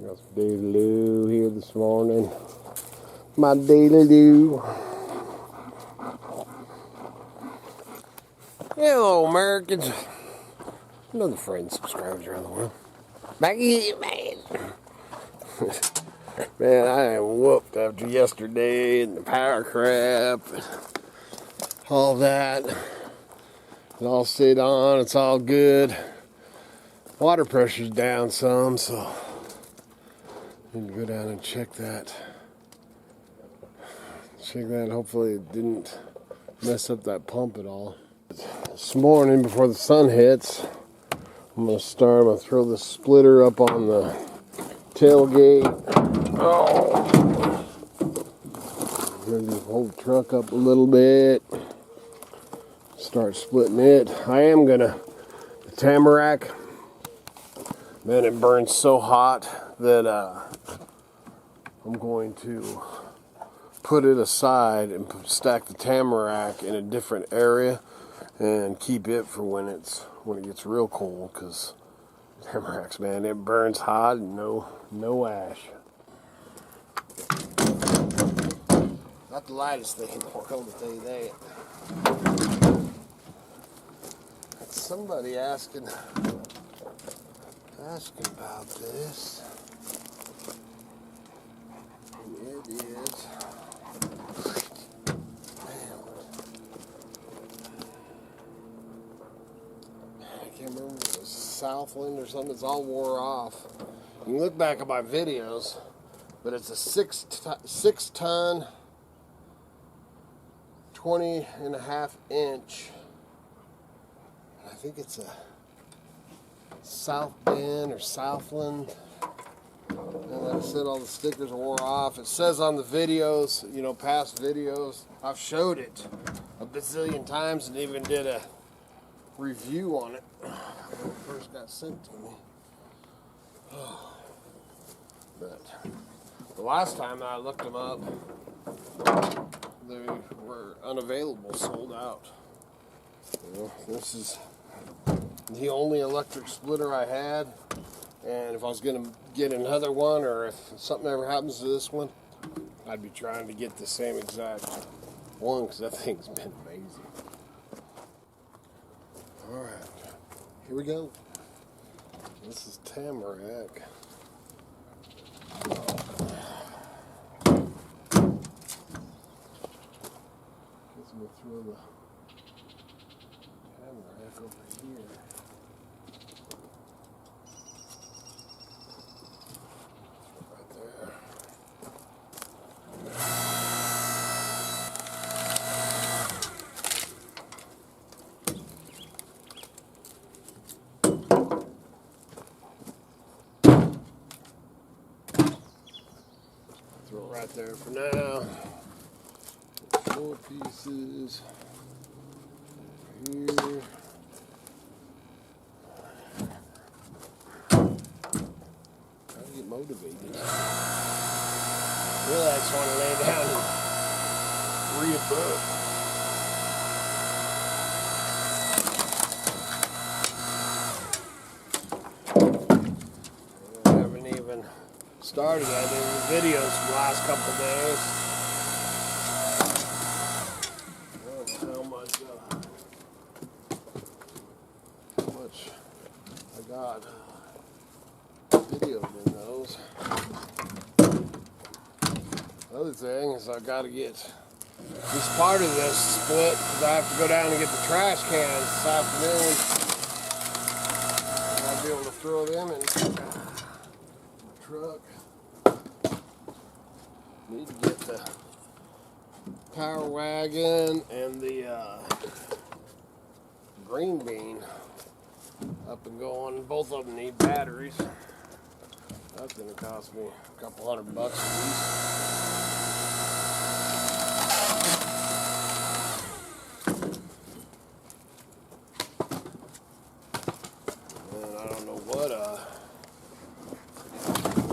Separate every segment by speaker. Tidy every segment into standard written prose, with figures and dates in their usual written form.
Speaker 1: Got some doodle-doo here this morning. My doodle-doo. Hello, Americans. Another friend, subscribers around the world. Back again, man. Man, I am whooped after yesterday and the power crap. All that. It all stayed on. It's all good. Water pressure's down some, so I need to go down and check that. Hopefully it didn't mess up that pump at all. This morning, before the sun hits, I'm going to throw the splitter up on the tailgate. Oh. Maybe hold the truck up a little bit. Start splitting it. I am going to, the tamarack, man, it burns so hot that I'm going to put it aside and stack the tamarack in a different area and keep it for when it gets real cold, because tamaracks, man, it burns hot and no ash. Not the lightest thing in the world, I'll tell you that. That's somebody asking about this. And it is. I can't remember if it was Southland or something. It's all wore off. You can look back at my videos, but it's a 6 ton, 20.5 inch. I think it's a South Bend or Southland. And like I said, all the stickers are wore off. It says on the videos, past videos, I've showed it a bazillion times and even did a review on it when it first got sent to me. But the last time that I looked them up, they were unavailable, sold out. This is the only electric splitter I had, and if I was going to get another one, or if something ever happens to this one, I'd be trying to get the same exact one, because that thing's been amazing. Alright, here we go. This is tamarack. Guess we'll throw the tamarack over here. Throw it right there for now. 4 pieces here. Try to get motivated. Really, I just want to lay down and read a book. I haven't even started yet. There were videos from the last couple of days. I don't know how much I got videoed in those. The other thing is I got to get this part of this split, because I have to go down and get the trash cans this afternoon. And I'll be able to throw them in the truck. Need to get the power wagon and the green bean up and going. Both of them need batteries. That's going to cost me a couple $100 a piece. And I don't know what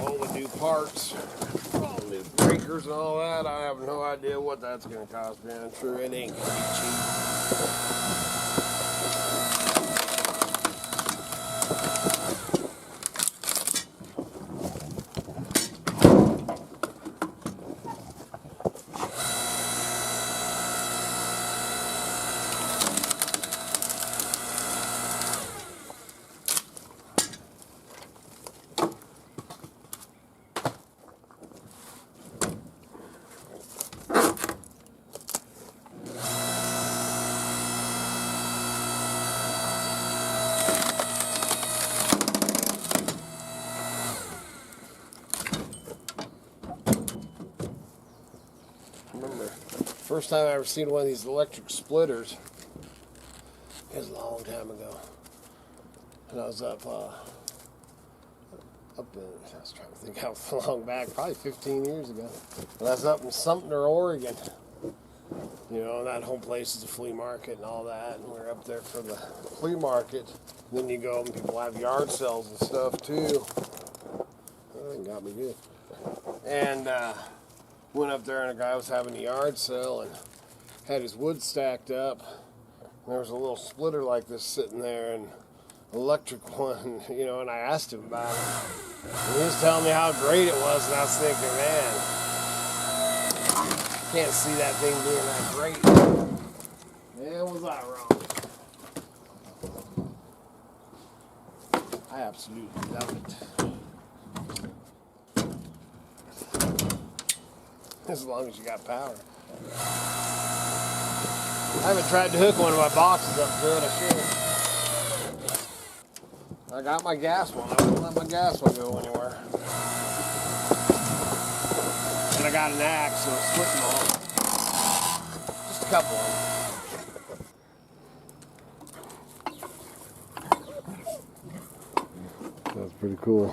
Speaker 1: all the new parts, all the new breakers and all that, I have no idea what that's going to cost me. I'm sure it ain't going to be cheap. First time I ever seen one of these electric splitters, it was a long time ago. And I was up in, I was trying to think how long back, probably 15 years ago. And I was up in Sumter, Oregon. You know, that whole place is a flea market and all that. And we were up there for the flea market. And then you go and people have yard sales and stuff too. That got me good. And went up there and a guy was having a yard sale and had his wood stacked up. And there was a little splitter like this sitting there, and electric one, you know, and I asked him about it. And he was telling me how great it was, and I was thinking, man, can't see that thing being that great. Man, was I wrong. I absolutely love it. As long as you got power. I haven't tried to hook one of my boxes up to it. I should. I got my gas one. I wouldn't let my gas one go anywhere. And I got an axe, so it's splitting off. Just a couple of them. That's pretty cool.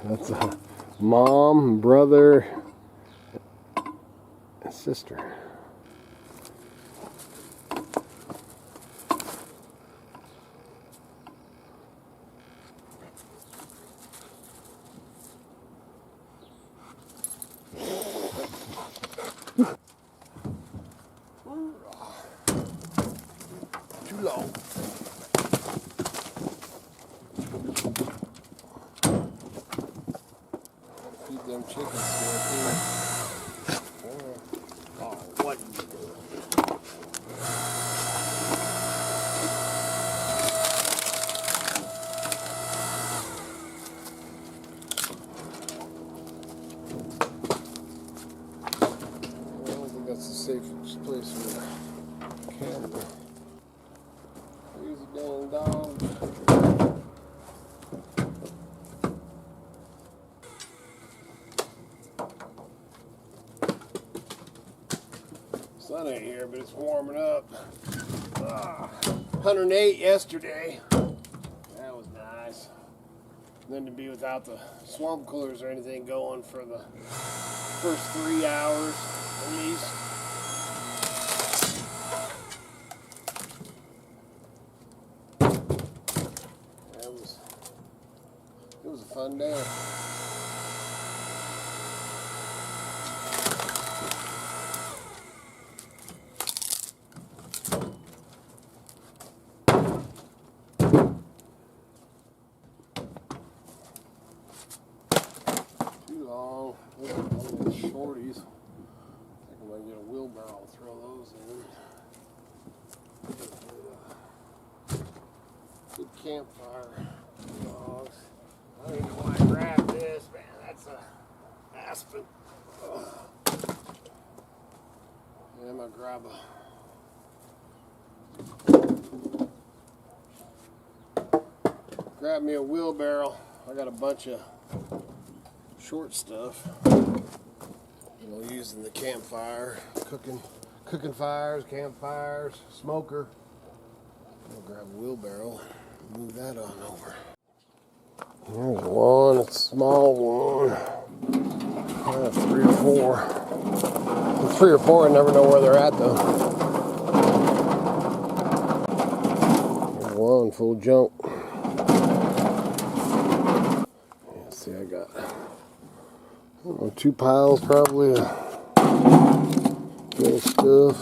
Speaker 1: That's a mom, brother, and sister. Too long. Feed them chickens still too. Oh, what are you doing? I don't think that's the safest place for a camper. Here's a dang dog. Sun ain't here, but it's warming up. 108 yesterday. That was nice. And then to be without the swamp coolers or anything going for the first 3 hours at least. It was a fun day. Too long. Those are one of those shorties. I think I'm gonna get a wheelbarrow and throw those in. Good campfire dogs. I don't even know why I grabbed this, man. That's a aspen. And I'm gonna grab me a wheelbarrow. I got a bunch of short stuff. You know, using the campfire, cooking fires, campfires, smoker. I'll grab a wheelbarrow and move that on over. There's one, it's a small one. 3 or 4. The 3 or 4, I never know where they're at though. There's one full junk. Yeah, see, I got 2 piles probably of good stuff.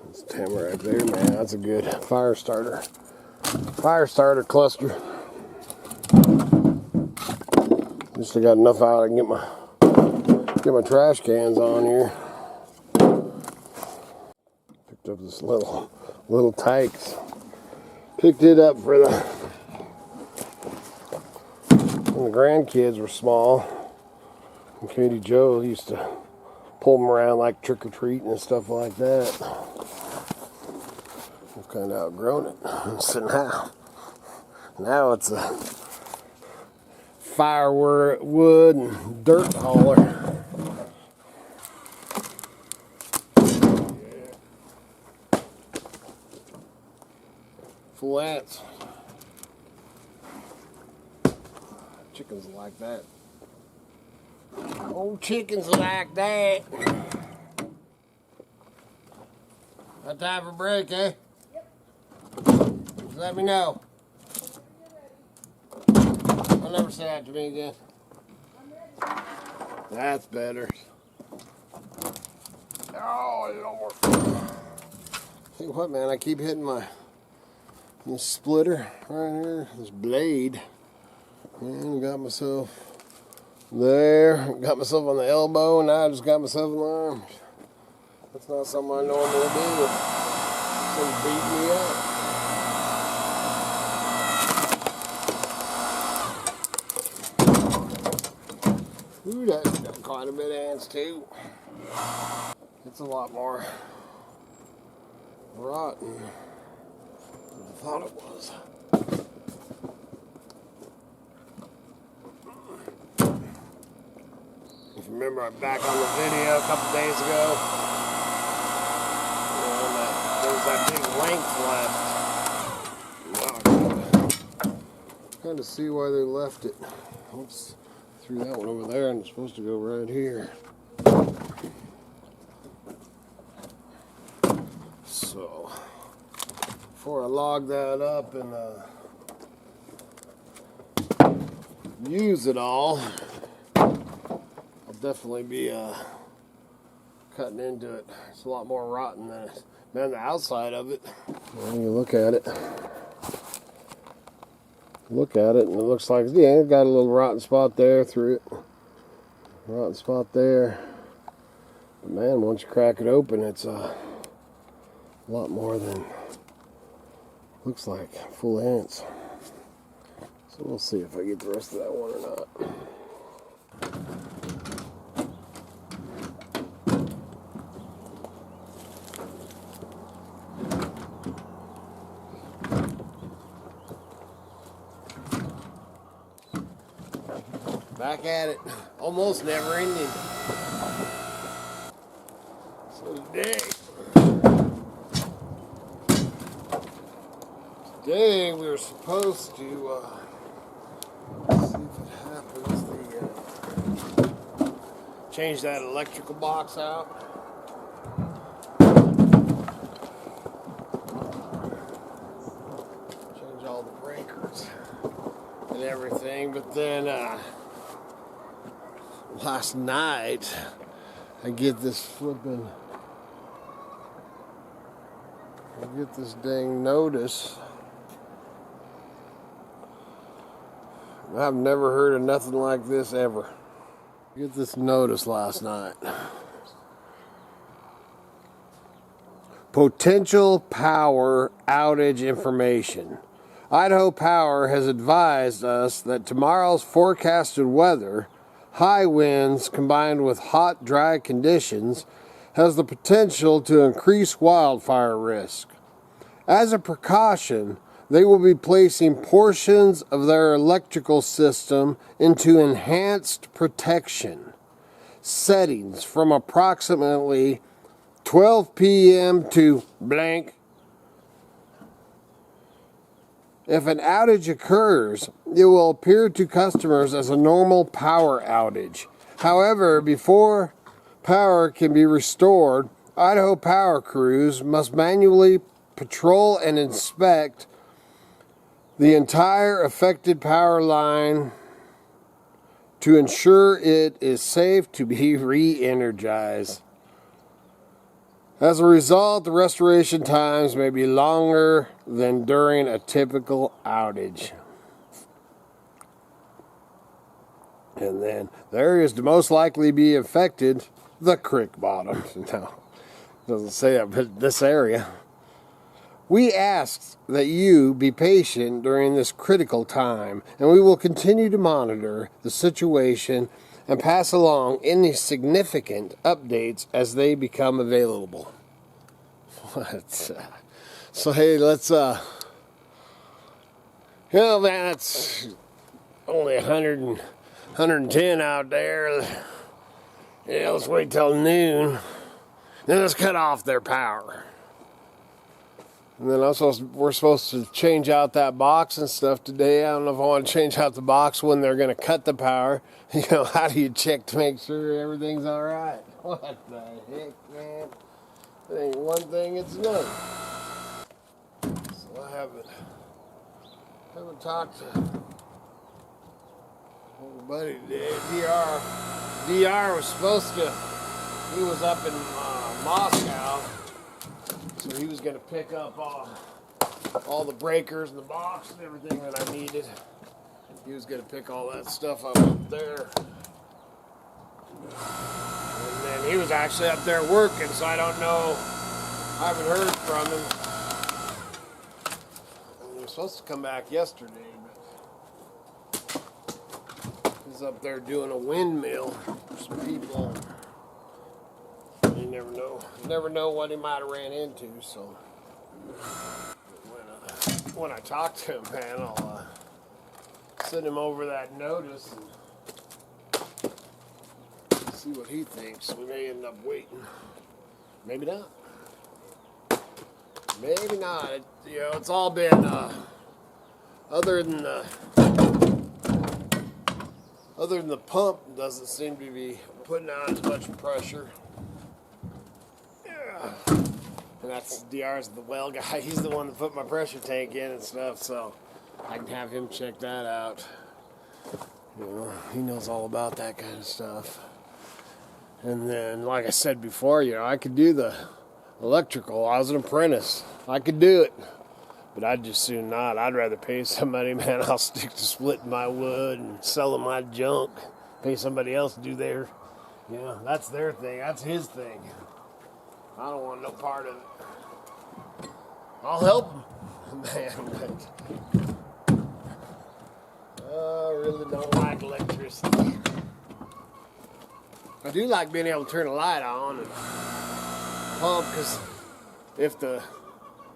Speaker 1: This tamarack there, man, that's a good fire starter. Fire starter cluster. Just got enough out I can get my trash cans on here. Picked up this little Tykes. Picked it up for when the grandkids were small. And Katie Joe used to pull them around like trick or treating and stuff like that. I've kind of outgrown it. So now it's firewood and dirt hauler. Full ants. Chickens like that. Old chickens like that. That time for break, eh? Yep. Just let me know. I'll never say that to me again. That's better. Oh, Lord. Tell you what, man, I keep hitting this splitter right here, this blade. And got myself there, got myself on the elbow, and now I just got myself in the arm. That's not something I normally do. Something beat me up. Ooh, that's got quite a bit of ants too. It's a lot more rotten than I thought it was. If you remember, I'm back on the video a couple days ago. There was that big length left. Kind of see why they left it. Oops, threw that one over there, and it's supposed to go right here. So, before I log that up and use it all, definitely be cutting into it. It's a lot more rotten than the outside of it. When you look at it, and it looks like, yeah, it got a little rotten spot there through it. Rotten spot there. But man, once you crack it open, it's a lot more than looks like. Full of ants. So we'll see if I get the rest of that one or not. Back at it. Almost never ending. So today we were supposed to see if it happens. Change that electrical box out. Change all the breakers and everything, but then last night, I get this dang notice. I've never heard of nothing like this ever. I get this notice last night. Potential power outage information. Idaho Power has advised us that tomorrow's forecasted weather, high winds combined with hot, dry conditions, has the potential to increase wildfire risk. As a precaution, they will be placing portions of their electrical system into enhanced protection settings from approximately 12 p.m. to blank. If an outage occurs, it will appear to customers as a normal power outage. However, before power can be restored, Idaho Power crews must manually patrol and inspect the entire affected power line to ensure it is safe to be re-energized. As a result, the restoration times may be longer than during a typical outage. And then the areas to most likely be affected, the creek bottoms. No, it doesn't say that, but this area. We ask that you be patient during this critical time, and we will continue to monitor the situation and pass along any significant updates as they become available. So hey, let's man, that's only 110 out there. Yeah, let's wait till noon. Then let's cut off their power. And then we're supposed to change out that box and stuff today. I don't know if I want to change out the box when they're going to cut the power. You know, how do you check to make sure everything's all right? What the heck, man? It ain't one thing, it's another. So I haven't talked to everybody today. DR was supposed to, he was up in Moscow, so he was going to pick up all the breakers and the box and everything that I needed. He was going to pick all that stuff up there. And then he was actually up there working, so I don't know. I haven't heard from him. And he was supposed to come back yesterday, but he's up there doing a windmill for some people. You never know. You never know what he might have ran into, so when I talk to him, man, I'll send him over that notice and see what he thinks. We may end up waiting. Maybe not. Maybe not. It's all been other than the pump doesn't seem to be putting out as much pressure. Yeah. And that's DR's the well guy. He's the one that put my pressure tank in and stuff, so I can have him check that out. He knows all about that kind of stuff. And then, like I said before, I could do the electrical. I was an apprentice. I could do it. But I'd just soon not. I'd rather pay somebody, man. I'll stick to splitting my wood and selling my junk. Pay somebody else to do their, that's their thing. That's his thing. I don't want no part of it. I'll help him, man, but I really don't like electricity. I do like being able to turn a light on and pump, because if I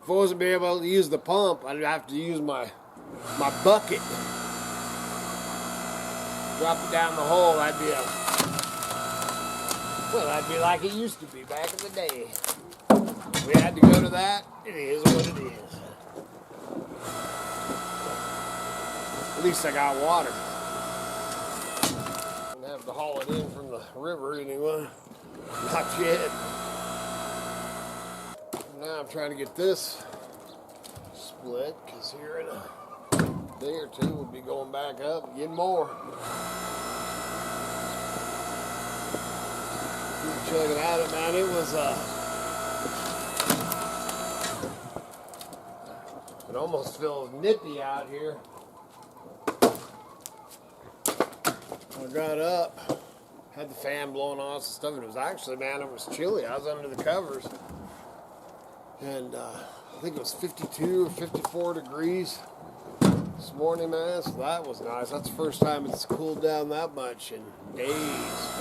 Speaker 1: wasn't being able to use the pump, I'd have to use my bucket. Drop it down the hole. That'd be like it used to be back in the day. We had to go to that. It is what it is. At least I got water. I'm gonna have to haul it in from the river anyway. Not yet. Now I'm trying to get this split, because here in a day or two we'll be going back up and getting more. Keep chugging at it, man. It was it almost feels nippy out here. I got up, had the fan blowing off and stuff, and it was actually, man, it was chilly. I was under the covers. And I think it was 52 or 54 degrees this morning, man, so that was nice. That's the first time it's cooled down that much in days.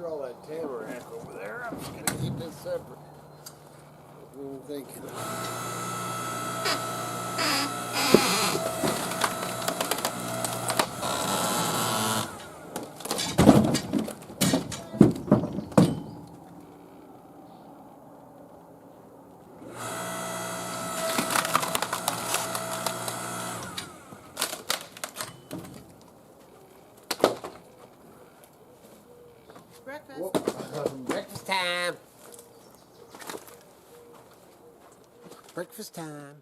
Speaker 1: All that tamarack over there. I'm just gonna keep it separate. What were you thinking? Breakfast time. Breakfast time.